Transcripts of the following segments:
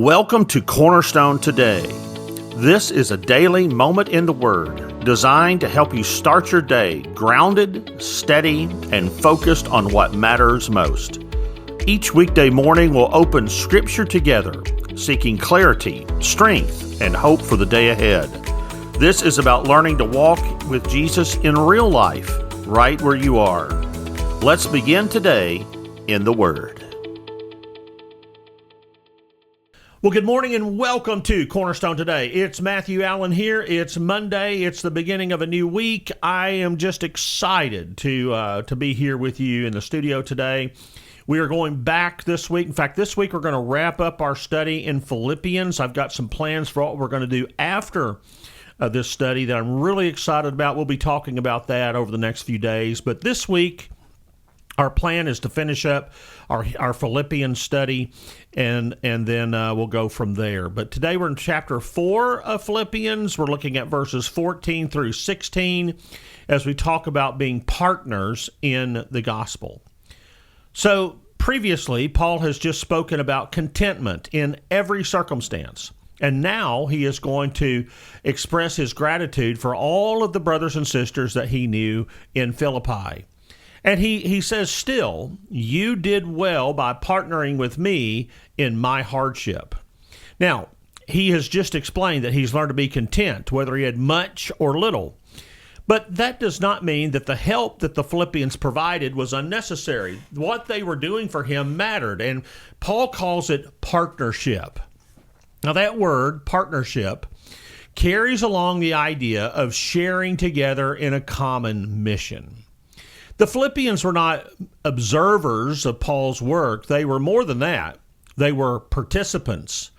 Welcome to Cornerstone Today. This is a daily moment in the Word designed to help you start your day grounded, steady, and focused on what matters most. Each weekday morning we'll open Scripture together, seeking clarity, strength, and hope for the day ahead. This is about learning to walk with Jesus in real life, right where you are. Let's begin today in the Word. Well, good morning and welcome to Cornerstone Today. It's Matthew Allen here. It's Monday. It's the beginning of a new week. I am just excited to be here with you in the studio today. We are going back this week. In fact, this week we're going to wrap up our study in Philippians. I've got some plans for what we're going to do after this study that I'm really excited about. We'll be talking about that over the next few days. But this week, our plan is to finish up our Philippians study, and then we'll go from there. But today we're in chapter 4 of Philippians. We're looking at verses 14 through 16 as we talk about being partners in the gospel. So previously, Paul has just spoken about contentment in every circumstance. And now he is going to express his gratitude for all of the brothers and sisters that he knew in Philippi. And he says, still, you did well by partnering with me in my hardship. Now, he has just explained that he's learned to be content, whether he had much or little. But that does not mean that the help that the Philippians provided was unnecessary. What they were doing for him mattered, and Paul calls it partnership. Now, that word, partnership, carries along the idea of sharing together in a common mission. The Philippians were not observers of Paul's work. They were more than that. They were participants.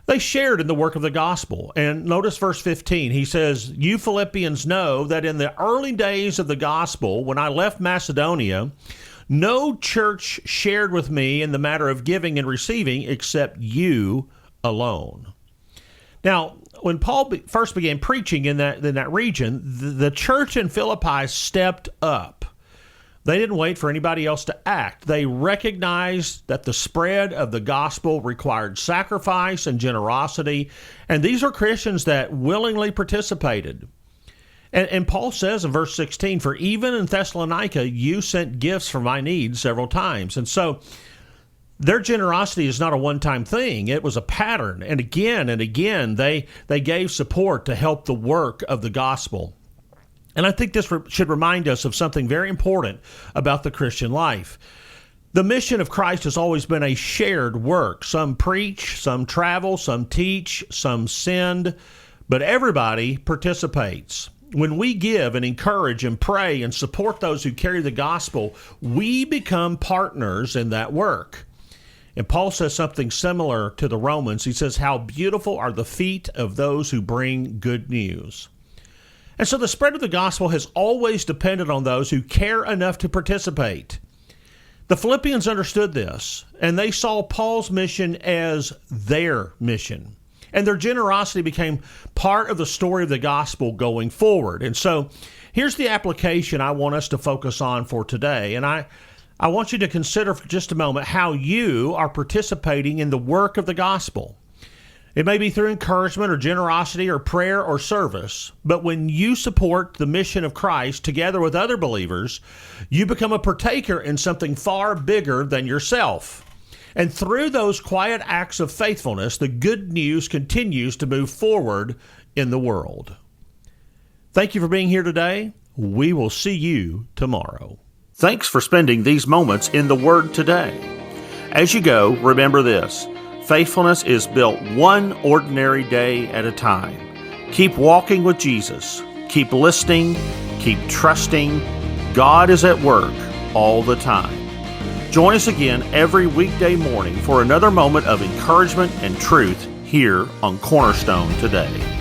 They shared in the work of the gospel. And notice verse 15. He says, you Philippians know that in the early days of the gospel, when I left Macedonia, no church shared with me in the matter of giving and receiving except you alone. Now, when Paul first began preaching in that region, the church in Philippi stepped up. They didn't wait for anybody else to act. They recognized that the spread of the gospel required sacrifice and generosity, and these are Christians that willingly participated. And Paul says in verse 16, for even in Thessalonica, you sent gifts for my needs several times. And so their generosity is not a one-time thing. It was a pattern. And again, they gave support to help the work of the gospel. And I think this should remind us of something very important about the Christian life. The mission of Christ has always been a shared work. Some preach, some travel, some teach, some send, but everybody participates. When we give and encourage and pray and support those who carry the gospel, we become partners in that work. And Paul says something similar to the Romans. He says, how beautiful are the feet of those who bring good news. And so the spread of the gospel has always depended on those who care enough to participate. The Philippians understood this, and they saw Paul's mission as their mission. And their generosity became part of the story of the gospel going forward. And so here's the application I want us to focus on for today. And I want you to consider for just a moment how you are participating in the work of the gospel. It may be through encouragement or generosity or prayer or service, but when you support the mission of Christ together with other believers, you become a partaker in something far bigger than yourself. And through those quiet acts of faithfulness, the good news continues to move forward in the world. Thank you for being here today. We will see you tomorrow. Thanks for spending these moments in the Word today. As you go, remember this. Faithfulness is built one ordinary day at a time. Keep walking with Jesus. Keep listening. Keep trusting. God is at work all the time. Join us again every weekday morning for another moment of encouragement and truth here on Cornerstone Today.